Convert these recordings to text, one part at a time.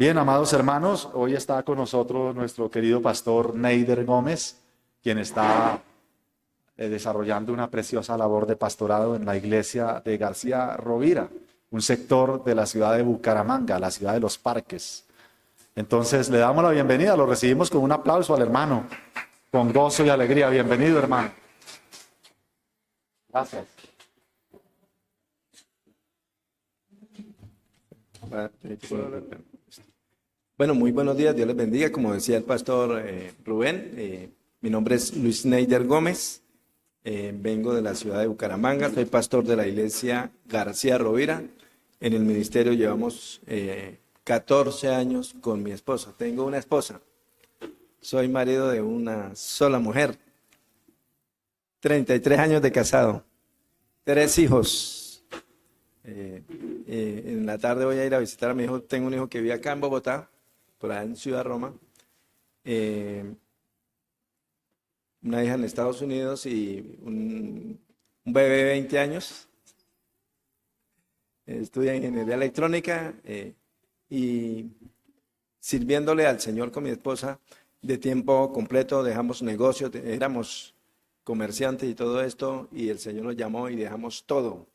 Bien, amados hermanos, hoy está con nosotros nuestro querido pastor Neider Gómez, quien está desarrollando una preciosa labor de pastorado en la iglesia de García Rovira, un sector de la ciudad de Bucaramanga, la ciudad de los parques. Entonces le damos la bienvenida, lo recibimos con un aplauso al hermano, con gozo y alegría. Bienvenido, hermano. Gracias. Bueno, muy buenos días, Dios les bendiga. Como decía el pastor Rubén, mi nombre es Luis Neider Gómez, vengo de la ciudad de Bucaramanga, soy pastor de la iglesia García Rovira. En el ministerio llevamos 14 años con mi esposa. Tengo una esposa, soy marido de una sola mujer, 33 años de casado, 3 hijos. En la tarde voy a ir a visitar a mi hijo. Tengo un hijo que vive acá en Bogotá, por allá en Ciudad Roma, una hija en Estados Unidos y un bebé de 20 años. Estudia ingeniería electrónica y sirviéndole al Señor con mi esposa de tiempo completo. Dejamos negocios, éramos comerciantes y todo esto, y el Señor nos llamó y dejamos todo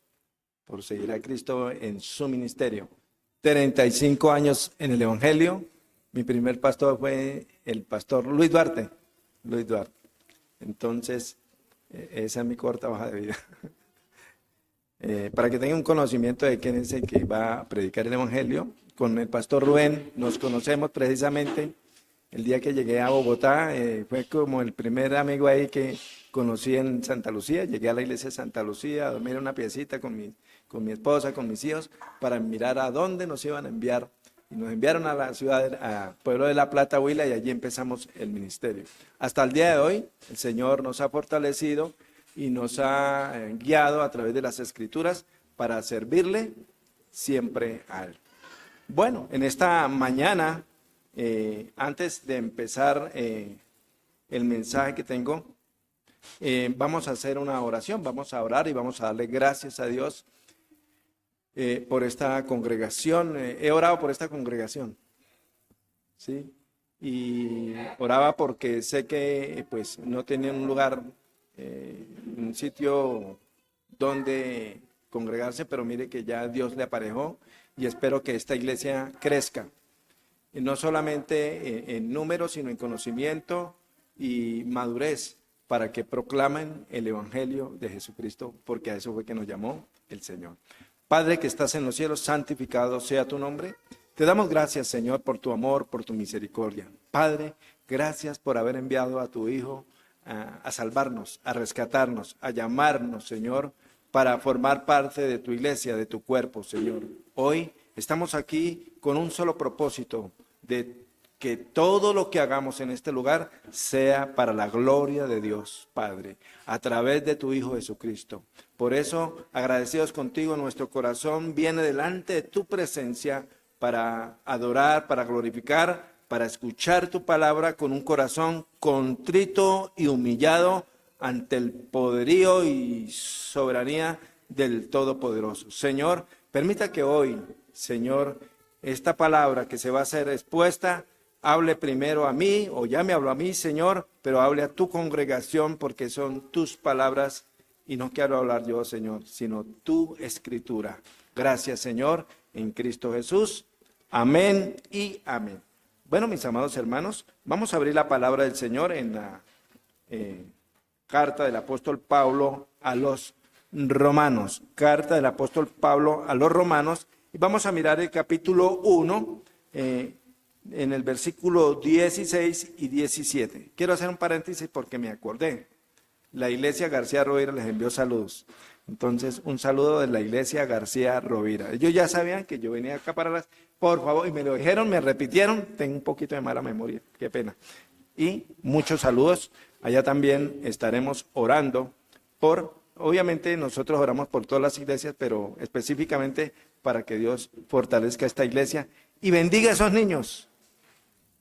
por seguir a Cristo en su ministerio. 35 años en el Evangelio. Mi primer pastor fue el pastor Luis Duarte. Entonces, esa es mi corta hoja de vida. Para que tengan un conocimiento de quién es el que va a predicar el Evangelio, con el pastor Rubén nos conocemos precisamente el día que llegué a Bogotá. Fue como el primer amigo ahí que conocí en Santa Lucía. Llegué a la iglesia de Santa Lucía a dormir en una piecita con mi esposa, con mis hijos, para mirar a dónde nos iban a enviar. Y nos enviaron a la ciudad, al pueblo de La Plata, Huila, y allí empezamos el ministerio. Hasta el día de hoy, el Señor nos ha fortalecido y nos ha guiado a través de las Escrituras para servirle siempre a Él. Bueno, en esta mañana, antes de empezar el mensaje que tengo, vamos a hacer una oración, vamos a orar y vamos a darle gracias a Dios por esta congregación. He orado por esta congregación, ¿sí? Y oraba porque sé que pues no tenían un lugar, un sitio donde congregarse, pero mire que ya Dios le aparejó y espero que esta iglesia crezca, y no solamente en números, sino en conocimiento y madurez, para que proclamen el Evangelio de Jesucristo, porque a eso fue que nos llamó el Señor. Padre que estás en los cielos, santificado sea tu nombre. Te damos gracias, Señor, por tu amor, por tu misericordia. Padre, gracias por haber enviado a tu Hijo a salvarnos, a rescatarnos, a llamarnos, Señor, para formar parte de tu iglesia, de tu cuerpo, Señor. Hoy estamos aquí con un solo propósito, de que todo lo que hagamos en este lugar sea para la gloria de Dios, Padre, a través de tu Hijo Jesucristo. Por eso, agradecidos contigo, nuestro corazón viene delante de tu presencia para adorar, para glorificar, para escuchar tu palabra con un corazón contrito y humillado ante el poderío y soberanía del Todopoderoso. Señor, permita que hoy, Señor, esta palabra que se va a ser expuesta, hable primero a mí, o ya me habló a mí, Señor, pero hable a tu congregación, porque son tus palabras y no quiero hablar yo, Señor, sino tu escritura. Gracias, Señor, en Cristo Jesús. Amén y amén. Bueno, mis amados hermanos, vamos a abrir la palabra del Señor en la carta del apóstol Pablo a los romanos. Carta del apóstol Pablo a los romanos, y vamos a mirar el capítulo 1, en el versículo 16 y 17. Quiero hacer un paréntesis porque me acordé. La iglesia García Rovira les envió saludos. Entonces, un saludo de la iglesia García Rovira. Ellos ya sabían que yo venía acá para las... Por favor, y me lo dijeron, me repitieron. Tengo un poquito de mala memoria, qué pena. Y muchos saludos. Allá también estaremos orando por... Obviamente nosotros oramos por todas las iglesias, pero específicamente para que Dios fortalezca esta iglesia y bendiga a esos niños.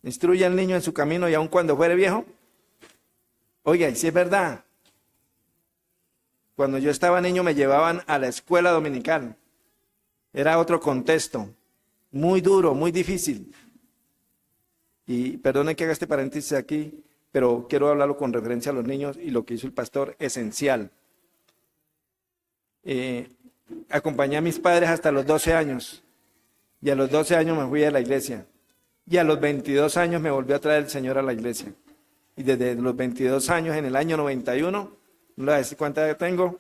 Instruye al niño en su camino y aun cuando fuere viejo. Oiga, y si es verdad, cuando yo estaba niño me llevaban a la escuela dominical. Era otro contexto, muy duro, muy difícil. Y perdonen que haga este paréntesis aquí, pero quiero hablarlo con referencia a los niños y lo que hizo el pastor, esencial. Acompañé a mis padres hasta los 12 años y a los 12 años me fui a la iglesia y a los 22 años me volvió a traer el Señor a la iglesia. Y desde los 22 años, en el año 91, no le voy a decir cuánta edad tengo,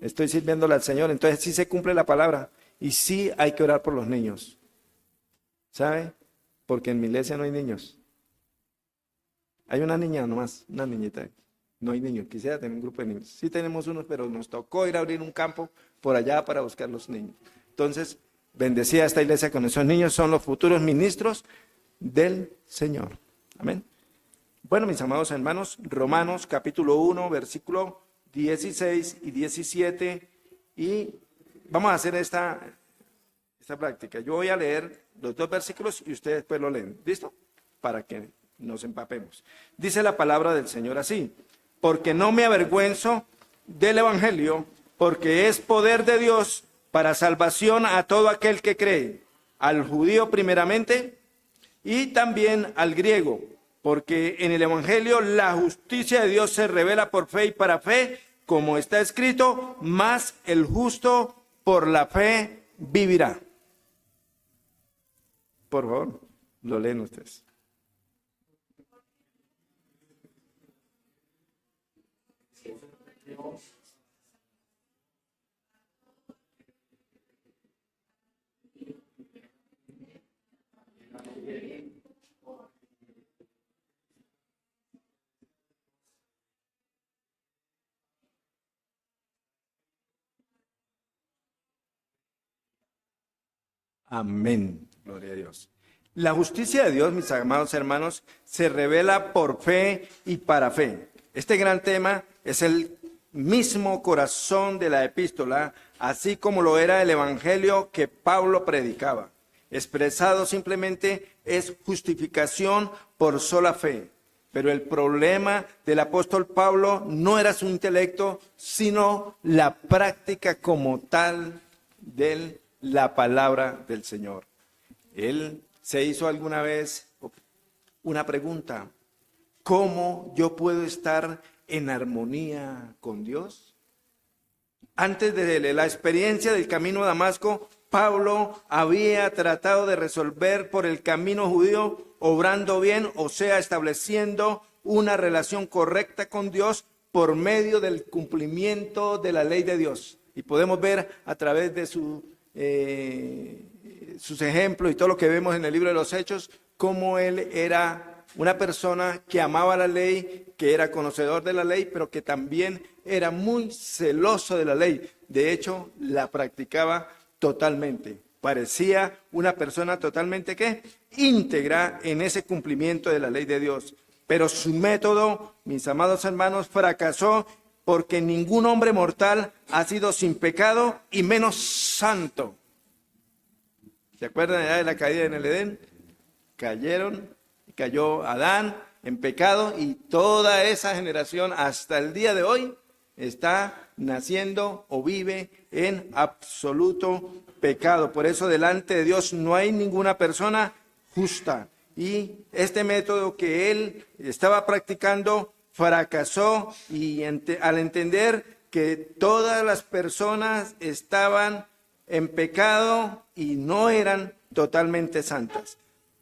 estoy sirviéndole al Señor. Entonces sí se cumple la palabra y sí hay que orar por los niños. ¿Sabe? Porque en mi iglesia no hay niños. Hay una niña nomás, una niñita. No hay niños. Quisiera tener un grupo de niños. Sí tenemos unos, pero nos tocó ir a abrir un campo por allá para buscar los niños. Entonces, bendecida esta iglesia con esos niños. Son los futuros ministros del Señor. Amén. Bueno, mis amados hermanos, Romanos capítulo 1, versículo 16 y 17. Y vamos a hacer esta práctica. Yo voy a leer los 2 versículos y ustedes después lo leen. ¿Listo? Para que nos empapemos. Dice la palabra del Señor así: porque no me avergüenzo del evangelio, porque es poder de Dios para salvación a todo aquel que cree, al judío primeramente y también al griego, porque en el evangelio la justicia de Dios se revela por fe y para fe, como está escrito, mas el justo por la fe vivirá. Por favor, lo leen ustedes. Amén. Gloria a Dios. La justicia de Dios, mis amados hermanos, se revela por fe y para fe. Este gran tema es el mismo corazón de la epístola, así como lo era el evangelio que Pablo predicaba. Expresado simplemente es justificación por sola fe. Pero el problema del apóstol Pablo no era su intelecto, sino la práctica como tal de la palabra del Señor. Él se hizo alguna vez una pregunta: ¿cómo yo puedo estar en armonía con Dios? Antes de la experiencia del camino a Damasco, Pablo había tratado de resolver por el camino judío, obrando bien, o sea, estableciendo una relación correcta con Dios por medio del cumplimiento de la ley de Dios. Y podemos ver a través de sus ejemplos y todo lo que vemos en el libro de los Hechos, cómo él era una persona que amaba la ley, que era conocedor de la ley, pero que también era muy celoso de la ley. De hecho, la practicaba totalmente. Parecía una persona totalmente ¿qué? Íntegra en ese cumplimiento de la ley de Dios. Pero su método, mis amados hermanos, fracasó, porque ningún hombre mortal ha sido sin pecado y menos santo. ¿Se acuerdan de la caída en el Edén? Cayó Adán en pecado y toda esa generación hasta el día de hoy está naciendo o vive en absoluto pecado. Por eso delante de Dios no hay ninguna persona justa. Y este método que él estaba practicando fracasó, y al entender que todas las personas estaban en pecado y no eran totalmente santas.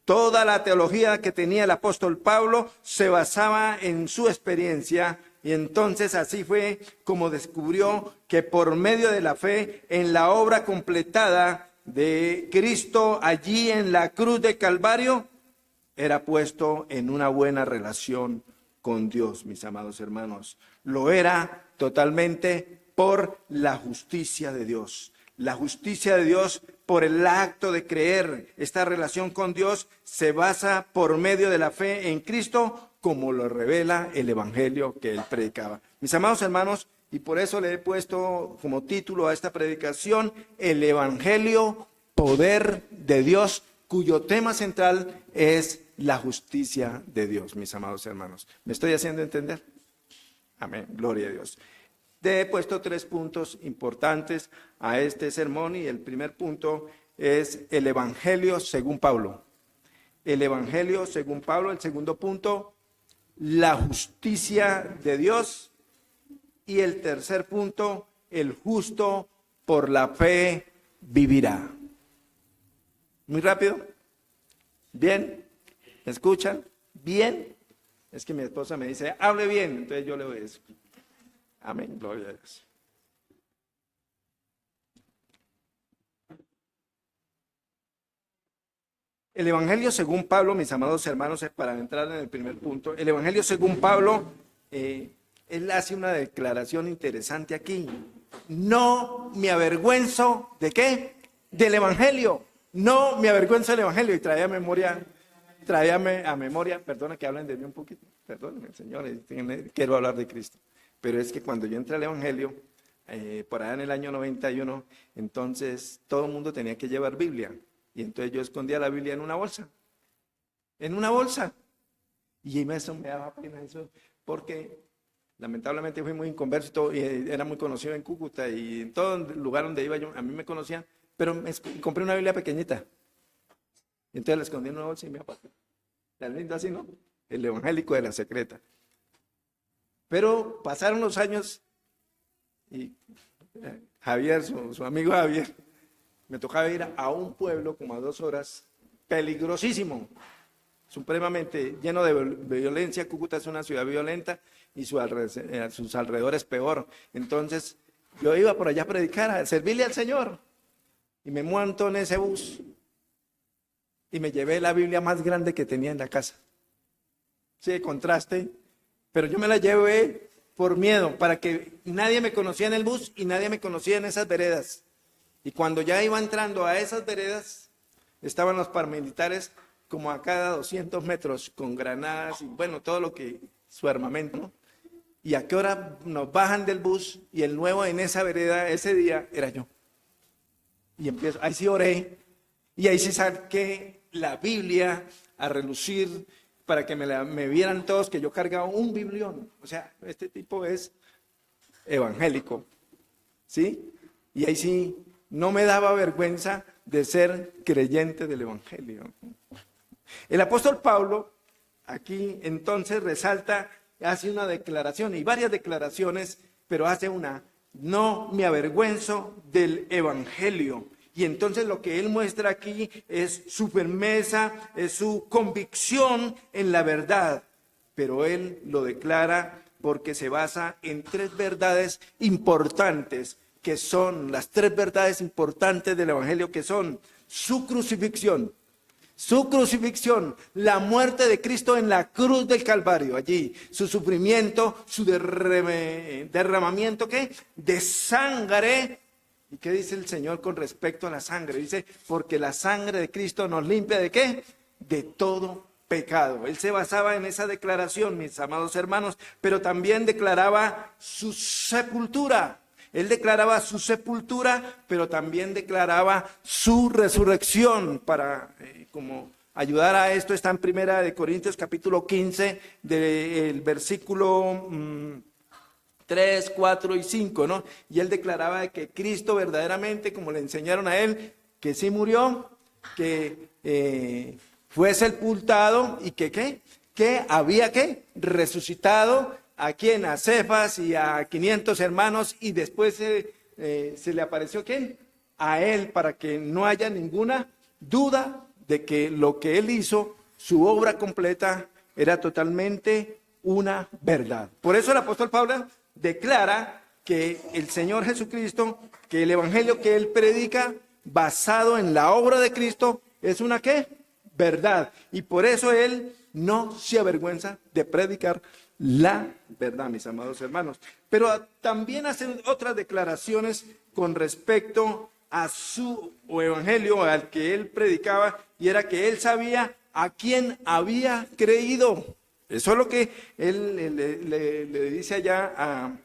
Toda la teología que tenía el apóstol Pablo se basaba en su experiencia, y entonces así fue como descubrió que por medio de la fe en la obra completada de Cristo allí en la cruz de Calvario, era puesto en una buena relación con Dios, mis amados hermanos. Lo era totalmente por la justicia de Dios. La justicia de Dios por el acto de creer. Esta relación con Dios se basa por medio de la fe en Cristo, como lo revela el evangelio que él predicaba. Mis amados hermanos, y por eso le he puesto como título a esta predicación, el evangelio, poder de Dios, cuyo tema central es la justicia de Dios, mis amados hermanos. ¿Me estoy haciendo entender? Amén, gloria a Dios. Te he puesto 3 puntos importantes a este sermón, y el primer punto es el evangelio según Pablo. el Evangelio según Pablo. El segundo punto, la justicia de Dios. Y el tercer punto, el justo por la fe vivirá. Muy rápido. Bien. ¿Me escuchan? Bien. Es que mi esposa me dice, hable bien, entonces yo le voy a decir. Amén, gloria a Dios. El Evangelio según Pablo, mis amados hermanos, para entrar en el primer punto, el Evangelio según Pablo, él hace una declaración interesante aquí. No me avergüenzo, ¿de qué? Del Evangelio. No me avergüenzo del Evangelio. Y traía a memoria, perdona que hablen de mí un poquito, perdónenme, señores, quiero hablar de Cristo. Pero es que cuando yo entré al Evangelio, por allá en el año 91, entonces todo el mundo tenía que llevar Biblia. Y entonces yo escondía la Biblia en una bolsa. En una bolsa. Y eso me daba pena eso, porque lamentablemente fui muy inconverso y era muy conocido en Cúcuta y en todo lugar donde iba yo, a mí me conocían, pero compré una Biblia pequeñita. Y entonces la escondí en una bolsa y me aparté. Tan lindo así, ¿no? El evangélico de la secreta. Pero pasaron los años y Javier, su amigo Javier, me tocaba ir a un pueblo como a 2 horas, peligrosísimo, supremamente lleno de violencia. Cúcuta es una ciudad violenta y sus alrededores peor. Entonces yo iba por allá a predicar, a servirle al Señor, y me monto en ese bus y me llevé la Biblia más grande que tenía en la casa. Sí, de contraste, pero yo me la llevé por miedo, para que nadie me conocía en el bus y nadie me conocía en esas veredas. Y cuando ya iba entrando a esas veredas, estaban los paramilitares como a cada 200 metros con granadas y bueno, todo lo que, su armamento, ¿no? Y a qué hora nos bajan del bus y el nuevo en esa vereda ese día era yo. Y empiezo, ahí sí oré y ahí sí saqué la Biblia a relucir para que me vieran todos que yo cargaba un biblión. O sea, este tipo es evangélico, ¿sí? Y ahí sí no me daba vergüenza de ser creyente del Evangelio. El apóstol Pablo aquí entonces resalta, hace una declaración y varias declaraciones, pero hace una: no me avergüenzo del Evangelio. Y entonces lo que él muestra aquí es su firmeza, es su convicción en la verdad, pero él lo declara porque se basa en 3 verdades importantes, que son las 3 verdades importantes del Evangelio, que son su crucifixión, la muerte de Cristo en la cruz del Calvario, allí, su sufrimiento, su derramamiento, ¿qué? De sangre. ¿Y qué dice el Señor con respecto a la sangre? Dice, porque la sangre de Cristo nos limpia ¿de qué? De todo pecado. Él se basaba en esa declaración, mis amados hermanos, pero también declaraba su sepultura. Él declaraba su sepultura, pero también declaraba su resurrección. Para como ayudar a esto está en 1 Corintios capítulo 15, del versículo 3, 4 y 5, ¿no? Y él declaraba que Cristo verdaderamente, como le enseñaron a él, que sí murió, que fue sepultado y que había resucitado. ¿A quién? A Cefas y a 500 hermanos, y después se le apareció ¿quién? A él, para que no haya ninguna duda de que lo que él hizo, su obra completa, era totalmente una verdad. Por eso el apóstol Pablo declara que el Señor Jesucristo, que el evangelio que él predica, basado en la obra de Cristo, es una ¿qué? Verdad. Y por eso él no se avergüenza de predicar la verdad, mis amados hermanos. Pero también hace otras declaraciones con respecto a su evangelio, al que él predicaba, y era que él sabía a quién había creído. Eso es lo que él le dice allá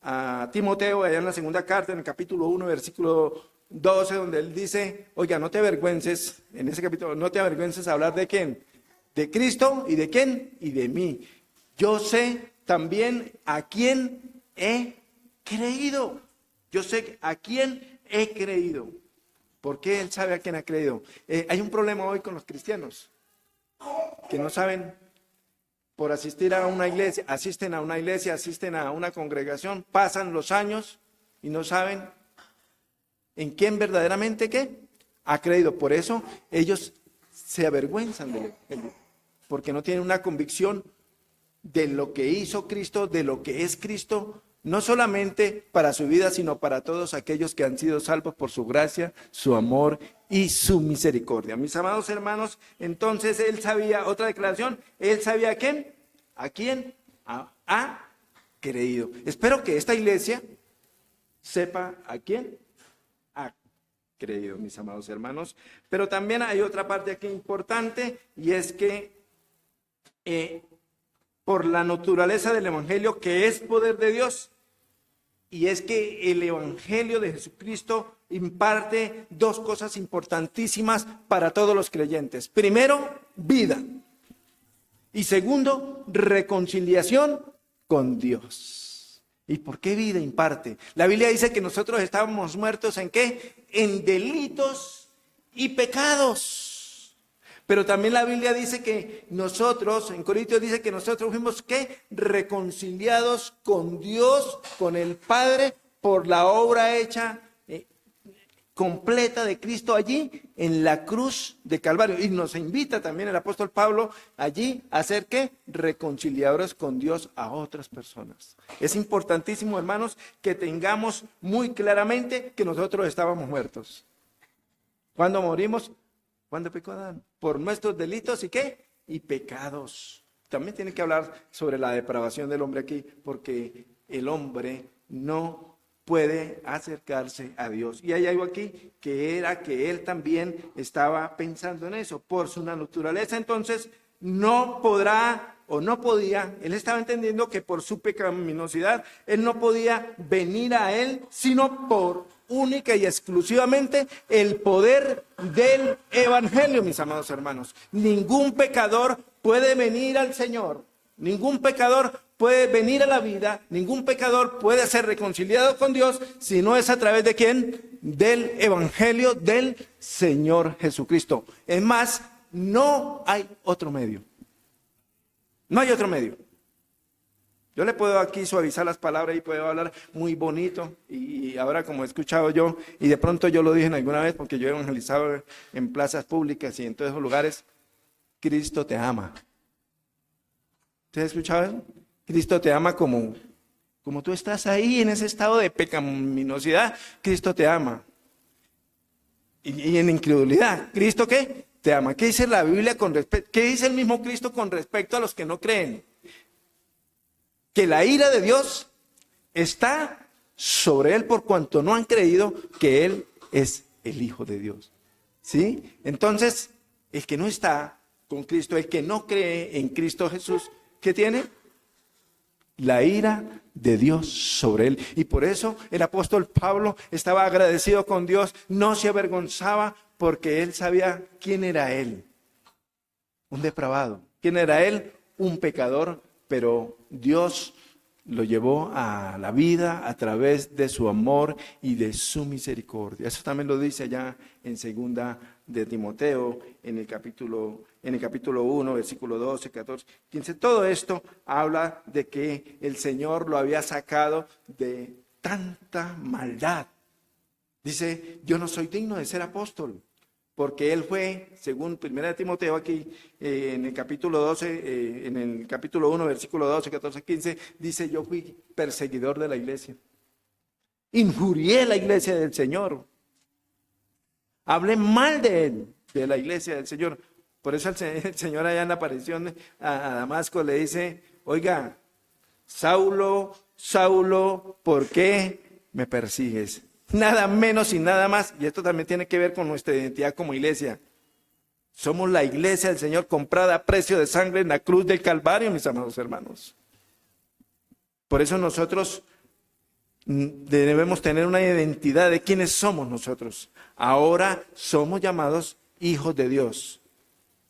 a Timoteo, allá en la segunda carta, en el capítulo 1, versículo 12, donde él dice, oiga, no te avergüences, en ese capítulo, no te avergüences a hablar de quién, de Cristo, y de quién, y de mí. Yo sé también a quién he creído. Yo sé a quién he creído. ¿Por qué él sabe a quién ha creído? Hay un problema hoy con los cristianos. que no saben por asistir a una iglesia, asisten a una iglesia, asisten a una congregación, pasan los años y no saben en quién verdaderamente ¿qué? Ha creído. Por eso ellos se avergüenzan del Evangelio, porque no tienen una convicción de lo que hizo Cristo, de lo que es Cristo, no solamente para su vida, sino para todos aquellos que han sido salvos por su gracia, su amor y su misericordia. Mis amados hermanos, entonces él sabía, otra declaración, él sabía a quién ha creído. Espero que esta iglesia sepa a quién ha creído, mis amados hermanos. Pero también hay otra parte aquí importante, y es que por la naturaleza del Evangelio, que es poder de Dios, y es que el Evangelio de Jesucristo imparte dos cosas importantísimas para todos los creyentes. Primero, vida. Y segundo, reconciliación con Dios. ¿Y por qué vida imparte? La Biblia dice que nosotros estábamos muertos ¿en qué? En delitos y pecados. Pero también la Biblia dice que nosotros, en Corintios dice que nosotros fuimos ¿qué? Reconciliados con Dios, con el Padre, por la obra hecha completa de Cristo allí en la cruz de Calvario. Y nos invita también el apóstol Pablo allí a ser ¿qué? Reconciliadores con Dios a otras personas. Es importantísimo, hermanos, que tengamos muy claramente que nosotros estábamos muertos. ¿Cuándo morimos? ¿Cuándo pecó Adán? Por nuestros delitos y ¿qué? Y pecados. También tiene que hablar sobre la depravación del hombre aquí, porque el hombre no puede acercarse a Dios. Y hay algo aquí que era que él también estaba pensando en eso. Por su naturaleza, entonces, no podrá o no podía, él estaba entendiendo que por su pecaminosidad, él no podía venir a él, sino por única y exclusivamente el poder del Evangelio, mis amados hermanos. Ningún pecador puede venir al Señor, ningún pecador puede venir a la vida, ningún pecador puede ser reconciliado con Dios si no es a través de ¿quién? Del Evangelio del Señor Jesucristo. Es más, no hay otro medio. No hay otro medio. Yo le puedo aquí suavizar las palabras y puedo hablar muy bonito, y ahora como he escuchado yo, y de pronto yo lo dije alguna vez porque yo he evangelizado en plazas públicas y en todos esos lugares, Cristo te ama. ¿Usted ha escuchado eso? Cristo te ama como tú estás ahí en ese estado de pecaminosidad, Cristo te ama. Y en incredulidad, ¿Cristo qué? Te ama. ¿Qué dice la Biblia con respecto? ¿Qué dice el mismo Cristo con respecto a los que no creen? Que la ira de Dios está sobre él por cuanto no han creído que él es el Hijo de Dios. ¿Sí? Entonces, el que no está con Cristo, el que no cree en Cristo Jesús, ¿qué tiene? La ira de Dios sobre él. Y por eso el apóstol Pablo estaba agradecido con Dios, no se avergonzaba porque él sabía quién era él. Un depravado. ¿Quién era él? Un pecador, pero Dios lo llevó a la vida a través de su amor y de su misericordia. Eso también lo dice allá en segunda de Timoteo, en el capítulo 1, versículo 12, 14, 15. Todo esto habla de que el Señor lo había sacado de tanta maldad. Dice, yo no soy digno de ser apóstol, porque él fue, según 1 Timoteo aquí, en el capítulo 12, en el capítulo 1, versículo 12, 14, 15, dice, yo fui perseguidor de la iglesia. Injurié la iglesia del Señor. Hablé mal de él, de la iglesia del Señor. Por eso el Señor allá en la aparición a Damasco le dice, oiga, Saulo, Saulo, ¿por qué me persigues? Nada menos y nada más, y esto también tiene que ver con nuestra identidad como iglesia. Somos la iglesia del Señor comprada a precio de sangre en la cruz del Calvario, mis amados hermanos. Por eso nosotros debemos tener una identidad de quiénes somos nosotros. Ahora somos llamados hijos de Dios,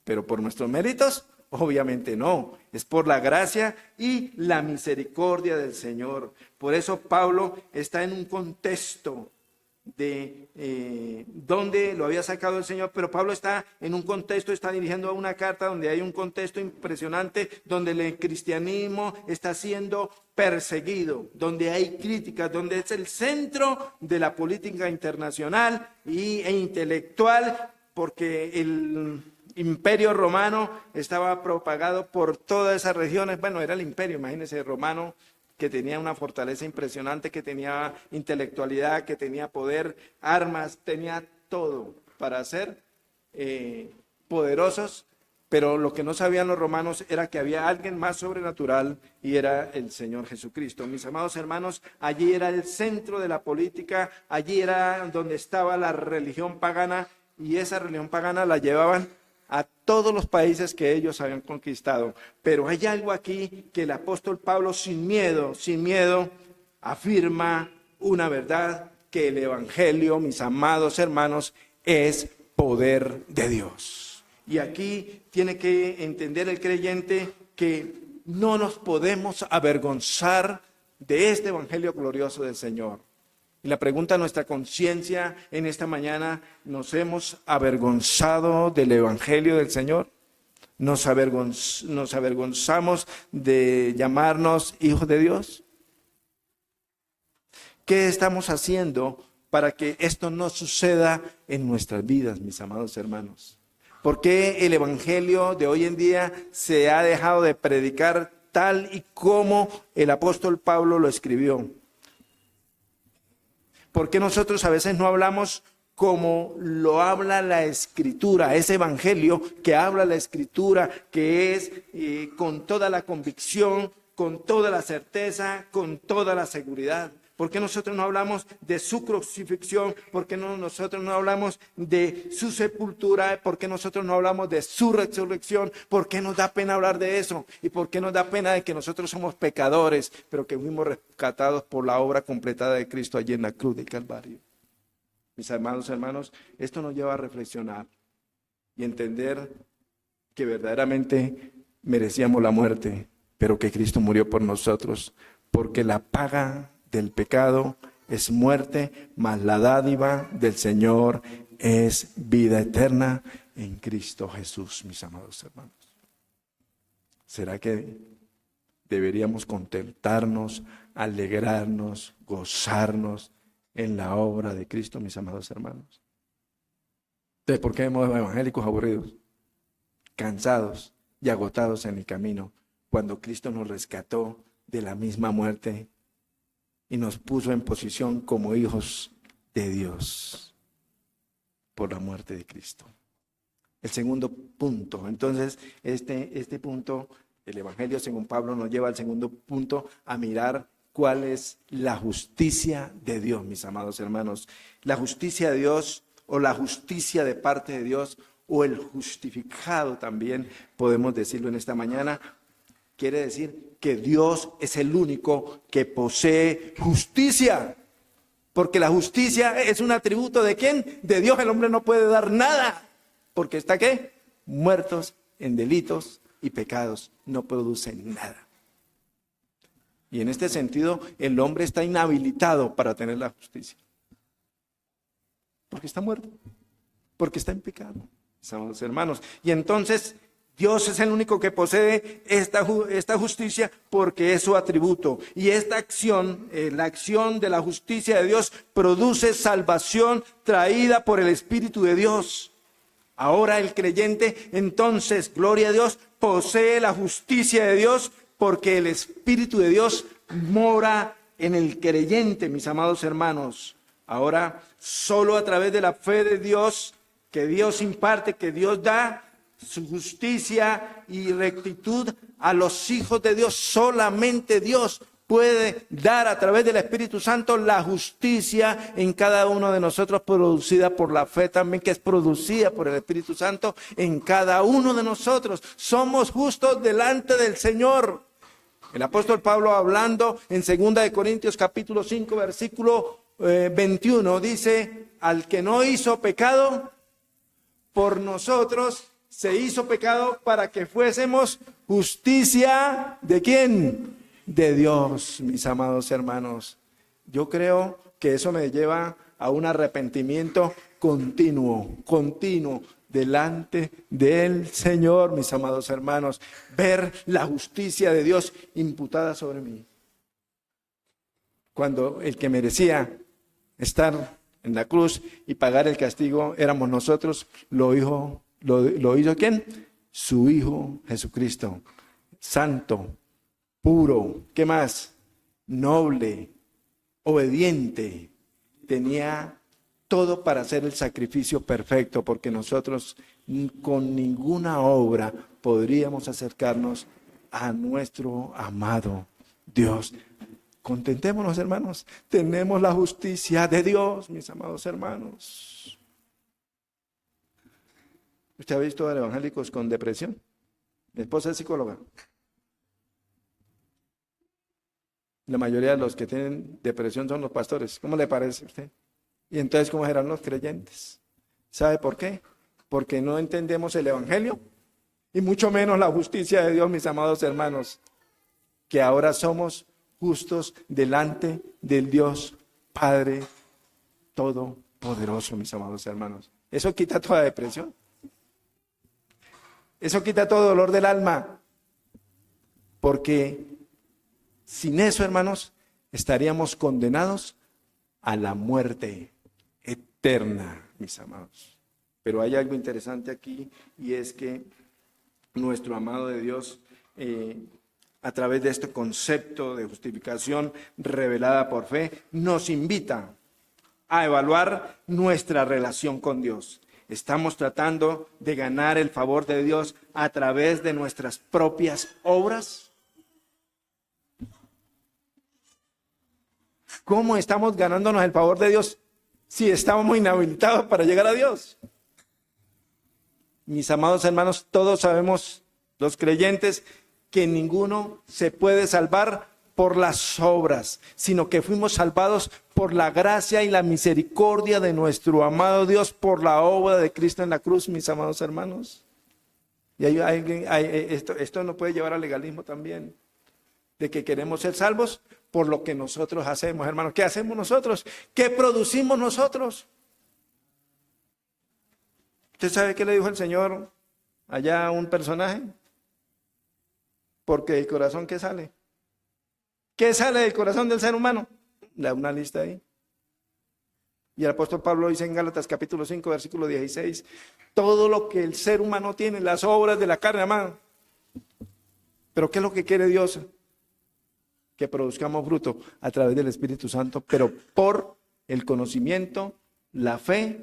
pero por nuestros méritos, obviamente no. Es por la gracia y la misericordia del Señor. Por eso Pablo está en un contexto de dónde lo había sacado el Señor, pero Pablo está en un contexto, está dirigiendo una carta donde hay un contexto impresionante, donde el cristianismo está siendo perseguido, donde hay críticas, donde es el centro de la política internacional e intelectual, porque el imperio romano estaba propagado por todas esas regiones. Bueno, era el imperio, imagínense, romano, que tenía una fortaleza impresionante, que tenía intelectualidad, que tenía poder, armas, tenía todo para ser poderosos, pero lo que no sabían los romanos era que había alguien más sobrenatural y era el Señor Jesucristo. Mis amados hermanos, allí era el centro de la política, allí era donde estaba la religión pagana, y esa religión pagana la llevaban a todos los países que ellos habían conquistado. Pero hay algo aquí que el apóstol Pablo sin miedo, afirma una verdad, que el evangelio, mis amados hermanos, es poder de Dios. Y aquí tiene que entender el creyente que no nos podemos avergonzar de este evangelio glorioso del Señor. Y la pregunta a nuestra conciencia en esta mañana: ¿nos hemos avergonzado del evangelio del Señor? ¿Nos avergonzamos de llamarnos hijos de Dios? ¿Qué estamos haciendo para que esto no suceda en nuestras vidas, mis amados hermanos? ¿Por qué el evangelio de hoy en día se ha dejado de predicar tal y como el apóstol Pablo lo escribió? ¿Por qué nosotros a veces no hablamos como lo habla la Escritura, ese evangelio que habla la Escritura, que es con toda la convicción, con toda la certeza, con toda la seguridad? ¿Por qué nosotros no hablamos de su crucifixión? ¿Por qué nosotros no hablamos de su sepultura? ¿Por qué nosotros no hablamos de su resurrección? ¿Por qué nos da pena hablar de eso? ¿Y por qué nos da pena de que nosotros somos pecadores, pero que fuimos rescatados por la obra completada de Cristo allí en la cruz del Calvario? Mis amados hermanos, esto nos lleva a reflexionar y entender que verdaderamente merecíamos la muerte, pero que Cristo murió por nosotros, porque la paga del pecado es muerte, mas la dádiva del Señor es vida eterna en Cristo Jesús, mis amados hermanos. ¿Será que deberíamos contentarnos, alegrarnos, gozarnos en la obra de Cristo, mis amados hermanos? Entonces, ¿por qué vemos evangélicos aburridos, cansados y agotados en el camino, cuando Cristo nos rescató de la misma muerte y nos puso en posición como hijos de Dios por la muerte de Cristo? El segundo punto, entonces, este punto, el Evangelio según Pablo, nos lleva al segundo punto, a mirar cuál es la justicia de Dios, mis amados hermanos. La justicia de Dios, o la justicia de parte de Dios, o el justificado también, podemos decirlo en esta mañana. Quiere decir que Dios es el único que posee justicia, porque la justicia es un atributo ¿de quién? De Dios. El hombre no puede dar nada, porque está ¿qué? Muertos en delitos y pecados, no producen nada. Y en este sentido, el hombre está inhabilitado para tener la justicia, porque está muerto, porque está en pecado, mis hermanos. Y entonces Dios es el único que posee esta justicia, porque es su atributo. Y esta acción, la acción de la justicia de Dios, produce salvación traída por el Espíritu de Dios. Ahora el creyente, entonces, gloria a Dios, posee la justicia de Dios, porque el Espíritu de Dios mora en el creyente, mis amados hermanos. Ahora, solo a través de la fe de Dios, que Dios imparte, que Dios da su justicia y rectitud a los hijos de Dios, solamente Dios puede dar a través del Espíritu Santo la justicia en cada uno de nosotros, producida por la fe también, que es producida por el Espíritu Santo en cada uno de nosotros. Somos justos delante del Señor. El apóstol Pablo, hablando en 2 Corintios capítulo 5 versículo 21, dice: al que no hizo pecado por nosotros, se hizo pecado para que fuésemos justicia ¿de quién? De Dios, mis amados hermanos. Yo creo que eso me lleva a un arrepentimiento continuo delante del Señor, mis amados hermanos. Ver la justicia de Dios imputada sobre mí. Cuando el que merecía estar en la cruz y pagar el castigo éramos nosotros, lo hizo ¿quién? Su Hijo Jesucristo, santo, puro, ¿qué más? Noble, obediente, tenía todo para hacer el sacrificio perfecto, porque nosotros con ninguna obra podríamos acercarnos a nuestro amado Dios. Contentémonos, hermanos, tenemos la justicia de Dios, mis amados hermanos. ¿Usted ha visto a evangélicos con depresión? Mi esposa es psicóloga. La mayoría de los que tienen depresión son los pastores. ¿Cómo le parece a usted? Y entonces, ¿cómo serán los creyentes? ¿Sabe por qué? Porque no entendemos el evangelio y mucho menos la justicia de Dios, mis amados hermanos, que ahora somos justos delante del Dios Padre Todopoderoso, mis amados hermanos. Eso quita toda depresión. Eso quita todo dolor del alma. Porque sin eso, hermanos, estaríamos condenados a la muerte eterna, mis amados. Pero hay algo interesante aquí, y es que nuestro amado de Dios, a través de este concepto de justificación revelada por fe, nos invita a evaluar nuestra relación con Dios. ¿Estamos tratando de ganar el favor de Dios a través de nuestras propias obras? ¿Cómo estamos ganándonos el favor de Dios si estamos inhabilitados para llegar a Dios? Mis amados hermanos, todos sabemos, los creyentes, que ninguno se puede salvar por las obras, sino que fuimos salvados por la gracia y la misericordia de nuestro amado Dios, por la obra de Cristo en la cruz, mis amados hermanos. Y esto nos puede llevar al legalismo también, de que queremos ser salvos por lo que nosotros hacemos, hermanos. ¿Qué hacemos nosotros? ¿Qué producimos nosotros? ¿Usted sabe qué le dijo el Señor allá a un personaje? Porque del corazón, ¿qué sale? ¿Qué sale del corazón del ser humano? Da una lista ahí. Y el apóstol Pablo dice en Gálatas capítulo 5, versículo 16, todo lo que el ser humano tiene, las obras de la carne, amado. Pero ¿qué es lo que quiere Dios? Que produzcamos fruto a través del Espíritu Santo, pero por el conocimiento, la fe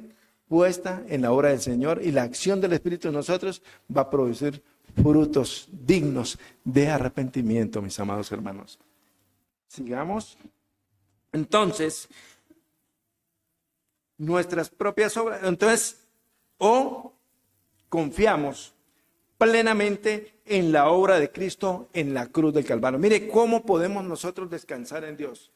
puesta en la obra del Señor y la acción del Espíritu en nosotros va a producir frutos dignos de arrepentimiento, mis amados hermanos. Sigamos. Entonces, nuestras propias obras, entonces, o confiamos plenamente en la obra de Cristo en la cruz del Calvario. Mire cómo podemos nosotros descansar en Dios,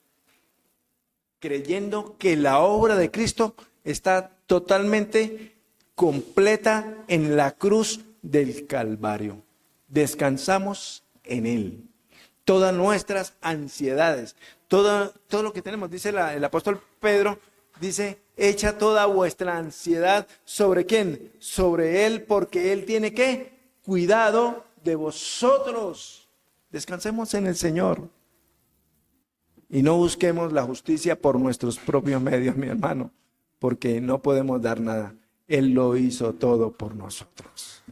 creyendo que la obra de Cristo está totalmente completa en la cruz del Calvario. Descansamos en Él. Todas nuestras ansiedades, todo lo que tenemos, dice el apóstol Pedro, dice, echa toda vuestra ansiedad ¿sobre quién? Sobre Él, porque Él tiene ¿qué? Cuidado de vosotros. Descansemos en el Señor. Y no busquemos la justicia por nuestros propios medios, mi hermano, porque no podemos dar nada. Él lo hizo todo por nosotros.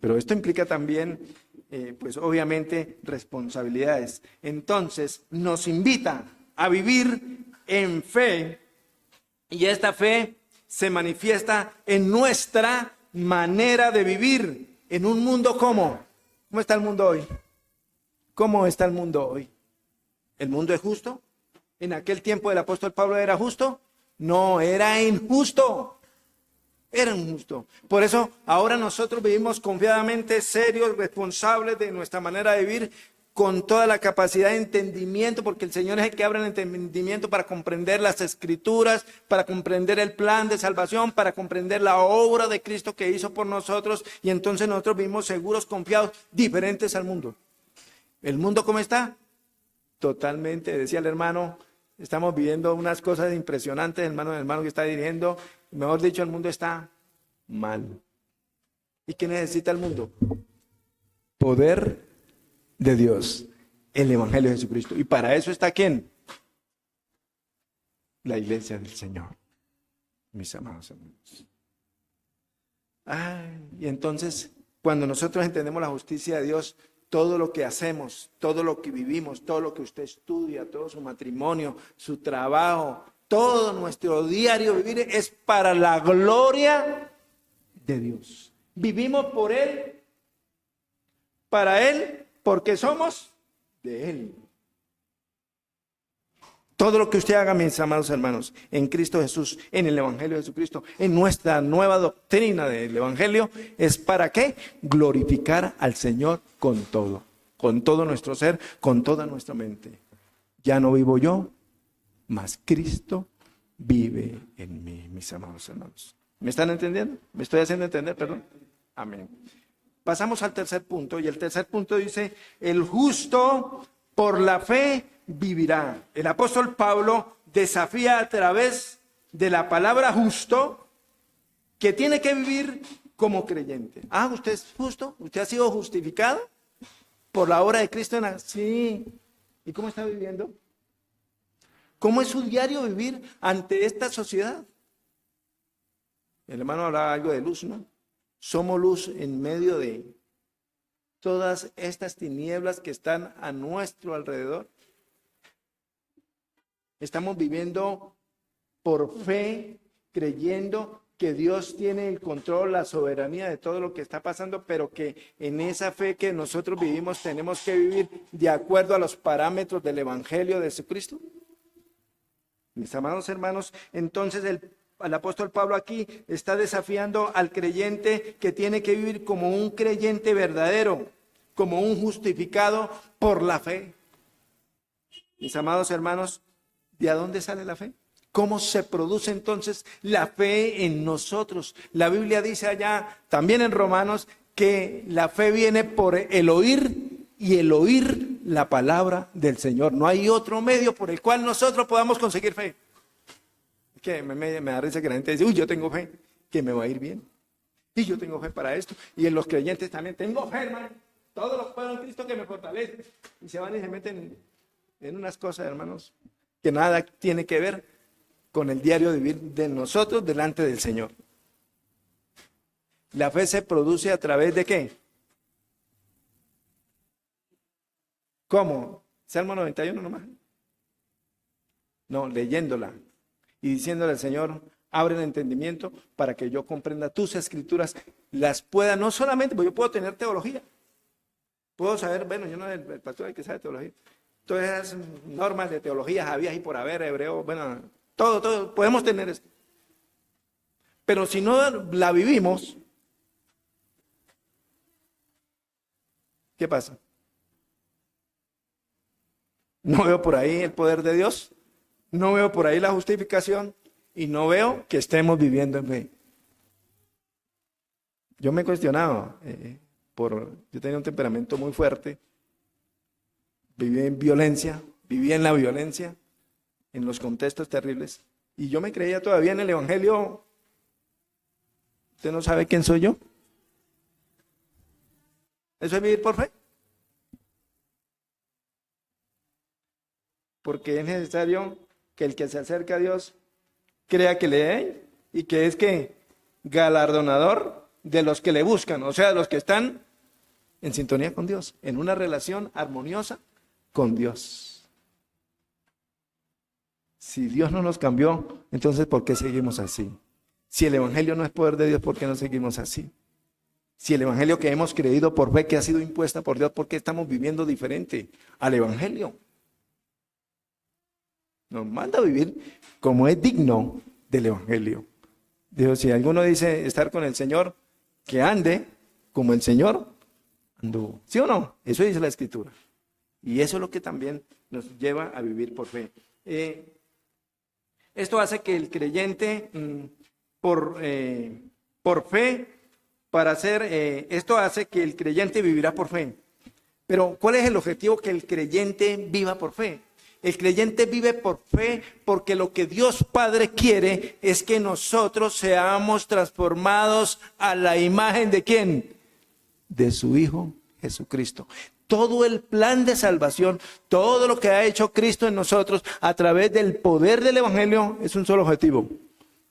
Pero esto implica también, pues obviamente, responsabilidades. Entonces, nos invita a vivir en fe, y esta fe se manifiesta en nuestra manera de vivir, en un mundo ¿cómo? ¿Cómo está el mundo hoy? ¿Cómo está el mundo hoy? ¿El mundo es justo? ¿En aquel tiempo del apóstol Pablo era justo? No, era injusto. Era injusto. Por eso ahora nosotros vivimos confiadamente, serios, responsables de nuestra manera de vivir, con toda la capacidad de entendimiento, porque el Señor es el que abre el entendimiento para comprender las Escrituras, para comprender el plan de salvación, para comprender la obra de Cristo que hizo por nosotros, y entonces nosotros vivimos seguros, confiados, diferentes al mundo. ¿El mundo cómo está? Totalmente, decía el hermano, Estamos viviendo unas cosas impresionantes, hermano, el hermano que está dirigiendo. Mejor dicho, el mundo está mal. ¿Y qué necesita el mundo? Poder de Dios, el Evangelio de Jesucristo. ¿Y para eso está quién? La iglesia del Señor, mis amados hermanos. Y entonces, cuando nosotros entendemos la justicia de Dios, todo lo que hacemos, todo lo que vivimos, todo lo que usted estudia, todo su matrimonio, su trabajo, todo nuestro diario vivir es para la gloria de Dios. Vivimos por Él, para Él, porque somos de Él. Todo lo que usted haga, mis amados hermanos, en Cristo Jesús, en el Evangelio de Jesucristo, en nuestra nueva doctrina del Evangelio, ¿es para qué? Glorificar al Señor con todo nuestro ser, con toda nuestra mente. Ya no vivo yo, mas Cristo vive en mí, mis amados hermanos. ¿Me están entendiendo? ¿Me estoy haciendo entender? Perdón. Amén. Pasamos al tercer punto, y el tercer punto dice, el justo por la fe vivirá. El apóstol Pablo desafía a través de la palabra justo que tiene que vivir como creyente. ¿Usted es justo? ¿Usted ha sido justificado por la obra de Cristo? Sí. ¿Y cómo está viviendo? ¿Cómo es su diario vivir ante esta sociedad? El hermano hablaba algo de luz, ¿no? Somos luz en medio de todas estas tinieblas que están a nuestro alrededor. Estamos viviendo por fe, creyendo que Dios tiene el control, la soberanía de todo lo que está pasando, pero que en esa fe que nosotros vivimos tenemos que vivir de acuerdo a los parámetros del Evangelio de Jesucristo. Mis amados hermanos, entonces el apóstol Pablo aquí está desafiando al creyente que tiene que vivir como un creyente verdadero, como un justificado por la fe. Mis amados hermanos, ¿de dónde sale la fe? ¿Cómo se produce entonces la fe en nosotros? La Biblia dice allá, también en Romanos, que la fe viene por el oír y el oír la palabra del Señor. No hay otro medio por el cual nosotros podamos conseguir fe. Que me da risa que la gente dice, yo tengo fe, que me va a ir bien. Y yo tengo fe para esto. Y en los creyentes también, tengo fe, hermano. Todos los puedo en Cristo que me fortalece. Y se van y se meten en unas cosas, hermanos, que nada tiene que ver con el diario vivir de nosotros delante del Señor. La fe se produce a través de ¿qué? ¿Cómo? Salmo 91 nomás. No, leyéndola y diciéndole al Señor, abre el entendimiento para que yo comprenda tus escrituras, las pueda, no solamente, porque yo puedo tener teología, puedo saber, bueno, yo no soy el pastor el que sabe teología, todas esas normas de teología, había y por haber, hebreo, bueno, todo, podemos tener esto. Pero si no la vivimos, ¿qué pasa? No veo por ahí el poder de Dios, no veo por ahí la justificación y no veo que estemos viviendo en fe. Yo me he cuestionado, yo tenía un temperamento muy fuerte, viví en la violencia, en los contextos terribles, y yo me creía todavía en el Evangelio. ¿Usted no sabe quién soy yo? ¿Eso es vivir por fe? Porque es necesario que el que se acerca a Dios crea que le hay y que es que galardonador de los que le buscan, o sea, de los que están en sintonía con Dios, en una relación armoniosa con Dios. Si Dios no nos cambió, entonces ¿por qué seguimos así? Si el Evangelio no es poder de Dios, ¿por qué no seguimos así? Si el Evangelio que hemos creído por fe, que ha sido impuesta por Dios, ¿por qué estamos viviendo diferente al Evangelio? Nos manda a vivir como es digno del Evangelio. Dios, si alguno dice estar con el Señor, que ande como el Señor anduvo. ¿Sí o no? Eso dice la Escritura. Y eso es lo que también nos lleva a vivir por fe. Esto hace que el creyente, por fe, esto hace que el creyente vivirá por fe. Pero ¿cuál es el objetivo? Que el creyente viva por fe. El creyente vive por fe porque lo que Dios Padre quiere es que nosotros seamos transformados a la imagen ¿de quién? De su Hijo Jesucristo. Todo el plan de salvación, todo lo que ha hecho Cristo en nosotros a través del poder del Evangelio es un solo objetivo: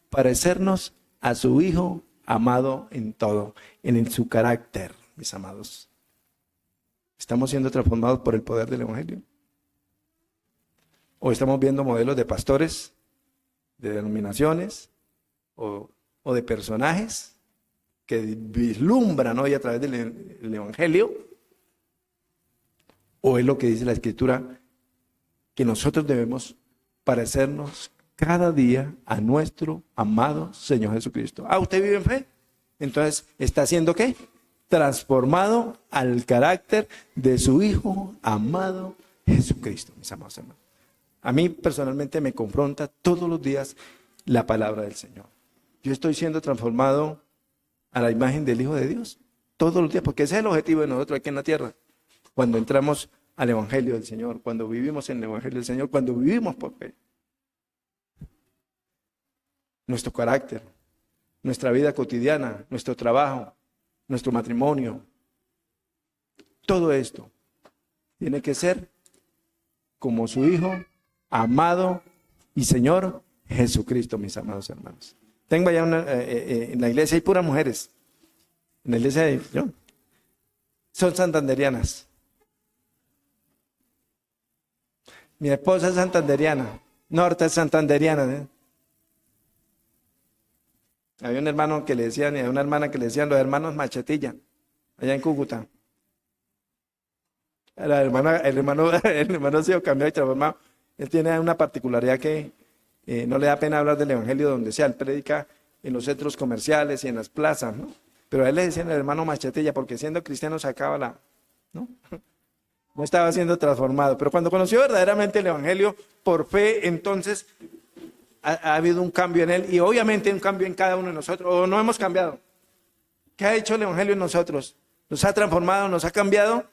parecernos a su Hijo amado en todo, en su carácter, mis amados. ¿Estamos siendo transformados por el poder del Evangelio? ¿O estamos viendo modelos de pastores, de denominaciones o de personajes que vislumbran hoy a través del Evangelio? ¿O es lo que dice la Escritura, que nosotros debemos parecernos cada día a nuestro amado Señor Jesucristo? ¿Usted vive en fe? Entonces, ¿está haciendo qué? Transformado al carácter de su Hijo amado Jesucristo, mis amados hermanos. A mí personalmente me confronta todos los días la palabra del Señor. Yo estoy siendo transformado a la imagen del Hijo de Dios todos los días, porque ese es el objetivo de nosotros aquí en la tierra. Cuando entramos al Evangelio del Señor, cuando vivimos en el Evangelio del Señor, cuando vivimos por fe. Nuestro carácter, nuestra vida cotidiana, nuestro trabajo, nuestro matrimonio, todo esto tiene que ser como su Hijo amado y Señor Jesucristo, mis amados hermanos. Tengo allá en la iglesia hay puras mujeres. En la iglesia de yo, son santanderianas. Mi esposa es santanderiana. Norte es santanderiana. Había un hermano que le decían, y una hermana que le decían los hermanos Machetilla, allá en Cúcuta. El hermano ha sido cambiado y transformado. Él tiene una particularidad que no le da pena hablar del Evangelio donde sea. Él predica en los centros comerciales y en las plazas, ¿no? Pero a él le decían el hermano Machetilla porque siendo cristiano sacaba ¿no? No estaba siendo transformado. Pero cuando conoció verdaderamente el Evangelio por fe, entonces ha habido un cambio en él y obviamente un cambio en cada uno de nosotros. ¿O no hemos cambiado? ¿Qué ha hecho el Evangelio en nosotros? ¿Nos ha transformado? ¿Nos ha cambiado?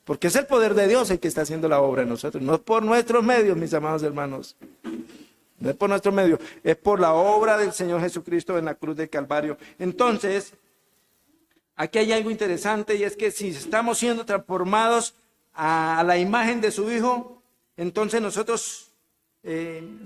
Porque es el poder de Dios el que está haciendo la obra en nosotros. No es por nuestros medios, mis amados hermanos. No es por nuestros medios. Es por la obra del Señor Jesucristo en la cruz del Calvario. Entonces, aquí hay algo interesante y es que si estamos siendo transformados a la imagen de su Hijo, entonces nosotros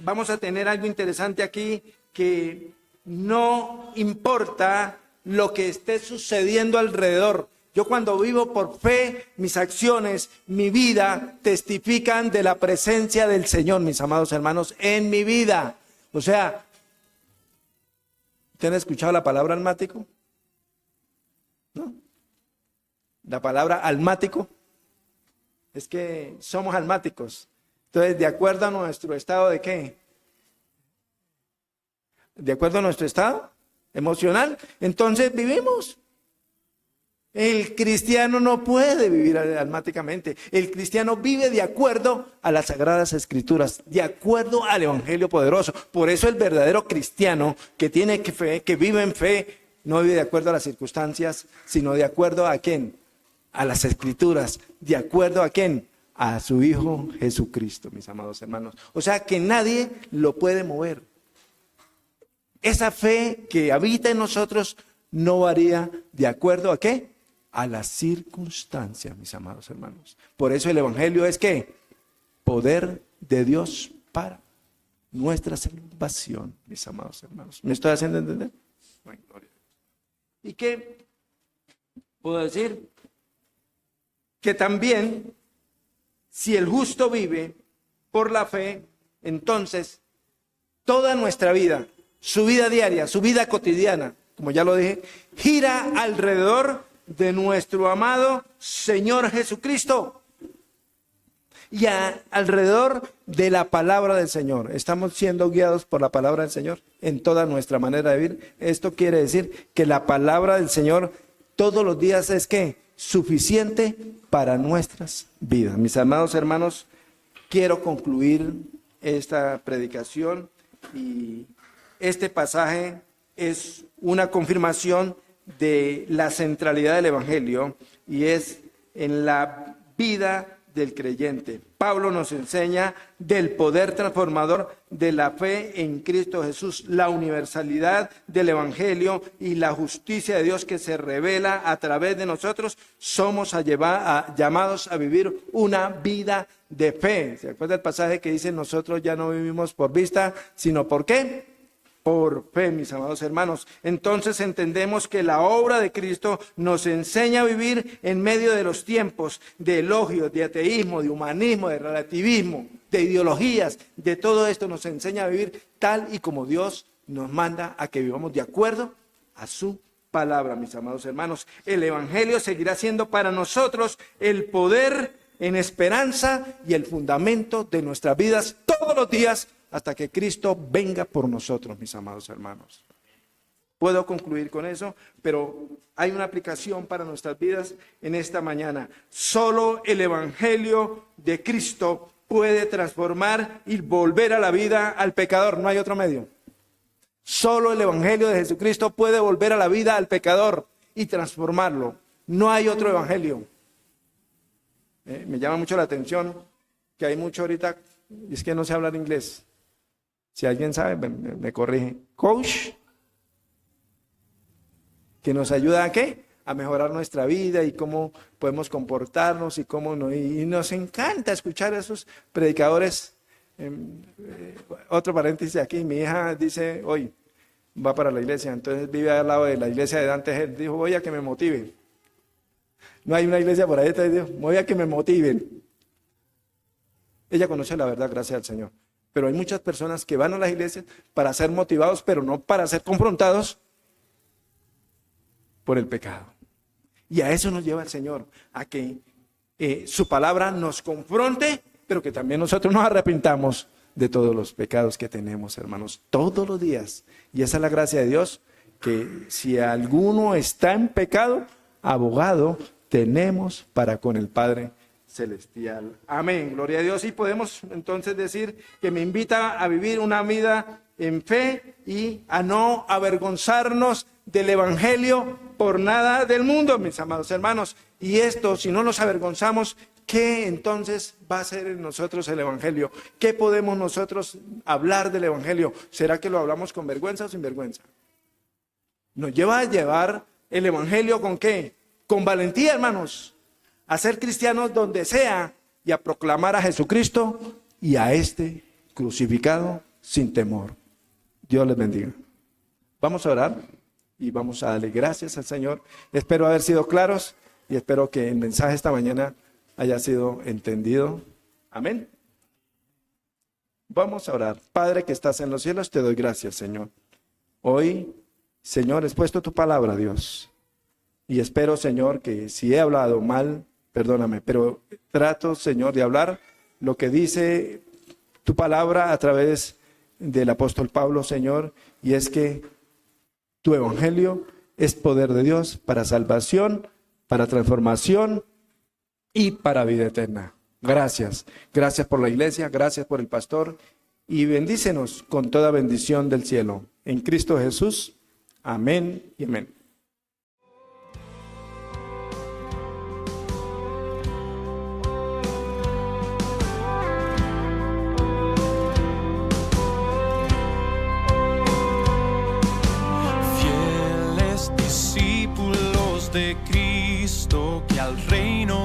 vamos a tener algo interesante aquí, que no importa lo que esté sucediendo alrededor. Yo cuando vivo por fe, mis acciones, mi vida testifican de la presencia del Señor, mis amados hermanos, en mi vida. O sea, ¿usted ha escuchado la palabra almático? ¿No? La palabra almático es que somos almáticos. Entonces, de acuerdo a nuestro estado de ¿qué? De acuerdo a nuestro estado emocional, entonces vivimos. El cristiano no puede vivir almáticamente. El cristiano vive de acuerdo a las Sagradas Escrituras, de acuerdo al Evangelio poderoso. Por eso el verdadero cristiano que tiene fe, que vive en fe, no vive de acuerdo a las circunstancias, sino de acuerdo a ¿quién? A las Escrituras. ¿De acuerdo a quién? A su Hijo Jesucristo, mis amados hermanos. O sea que nadie lo puede mover. Esa fe que habita en nosotros no varía de acuerdo a ¿qué? A las circunstancias, mis amados hermanos. Por eso el Evangelio es ¿qué? Poder de Dios para nuestra salvación, mis amados hermanos. ¿Me estoy haciendo entender? Bueno, gloria a Dios. ¿Y qué puedo decir? Que también, si el justo vive por la fe, entonces toda nuestra vida, su vida diaria, su vida cotidiana, como ya lo dije, gira alrededor de nuestro amado Señor Jesucristo y alrededor de la palabra del Señor. Estamos siendo guiados por la palabra del Señor en toda nuestra manera de vivir. Esto quiere decir que la palabra del Señor todos los días es ¿qué? Suficiente para nuestras vidas. Mis amados hermanos, quiero concluir esta predicación y este pasaje es una confirmación de la centralidad del Evangelio y es en la vida del creyente. Pablo nos enseña del poder transformador de la fe en Cristo Jesús, la universalidad del Evangelio y la justicia de Dios que se revela a través de nosotros. Somos llamados a vivir una vida de fe. ¿Se acuerda el pasaje que dice: nosotros ya no vivimos por vista, sino por qué? Por fe, mis amados hermanos. Entonces entendemos que la obra de Cristo nos enseña a vivir en medio de los tiempos de elogios, de ateísmo, de humanismo, de relativismo, de ideologías. De todo esto nos enseña a vivir tal y como Dios nos manda a que vivamos de acuerdo a su palabra, mis amados hermanos. El Evangelio seguirá siendo para nosotros el poder en esperanza y el fundamento de nuestras vidas todos los días, hasta que Cristo venga por nosotros, mis amados hermanos. Puedo concluir con eso, pero hay una aplicación para nuestras vidas en esta mañana. Solo el Evangelio de Cristo puede transformar y volver a la vida al pecador. No hay otro medio. Solo el Evangelio de Jesucristo puede volver a la vida al pecador y transformarlo. No hay otro Evangelio. Me llama mucho la atención que hay mucho ahorita, y es que no sé hablar inglés. Si alguien sabe, me corrige. Coach, que nos ayuda ¿a qué? A mejorar nuestra vida y cómo podemos comportarnos y cómo no. Y nos encanta escuchar a esos predicadores. Otro paréntesis aquí, mi hija dice, hoy va para la iglesia, entonces vive al lado de la iglesia de Dante Gel. Dijo, voy a que me motive. No hay una iglesia por ahí, entonces dijo, voy a que me motiven. Ella conoce la verdad, gracias al Señor. Pero hay muchas personas que van a las iglesias para ser motivados, pero no para ser confrontados por el pecado. Y a eso nos lleva el Señor, a que su palabra nos confronte, pero que también nosotros nos arrepintamos de todos los pecados que tenemos, hermanos, todos los días. Y esa es la gracia de Dios, que si alguno está en pecado, abogado tenemos para con el Padre celestial. Amén, gloria a Dios. Y podemos entonces decir que me invita a vivir una vida en fe y a no avergonzarnos del Evangelio por nada del mundo, mis amados hermanos. Y esto, si no nos avergonzamos, ¿qué entonces va a ser en nosotros el Evangelio? ¿Qué podemos nosotros hablar del Evangelio? ¿Será que lo hablamos con vergüenza o sin vergüenza? Nos lleva a llevar el Evangelio ¿con qué? Con valentía, hermanos. A ser cristianos donde sea y a proclamar a Jesucristo y a este crucificado sin temor. Dios les bendiga. Vamos a orar y vamos a darle gracias al Señor. Espero haber sido claros y espero que el mensaje esta mañana haya sido entendido. Amén. Vamos a orar. Padre que estás en los cielos, te doy gracias, Señor. Hoy, Señor, he expuesto tu palabra, Dios. Y espero, Señor, que si he hablado mal, perdóname, pero trato, Señor, de hablar lo que dice tu palabra a través del apóstol Pablo, Señor, y es que tu evangelio es poder de Dios para salvación, para transformación y para vida eterna. Gracias. Gracias por la iglesia, gracias por el pastor y bendícenos con toda bendición del cielo. En Cristo Jesús. Amén y amén. De Cristo que al reino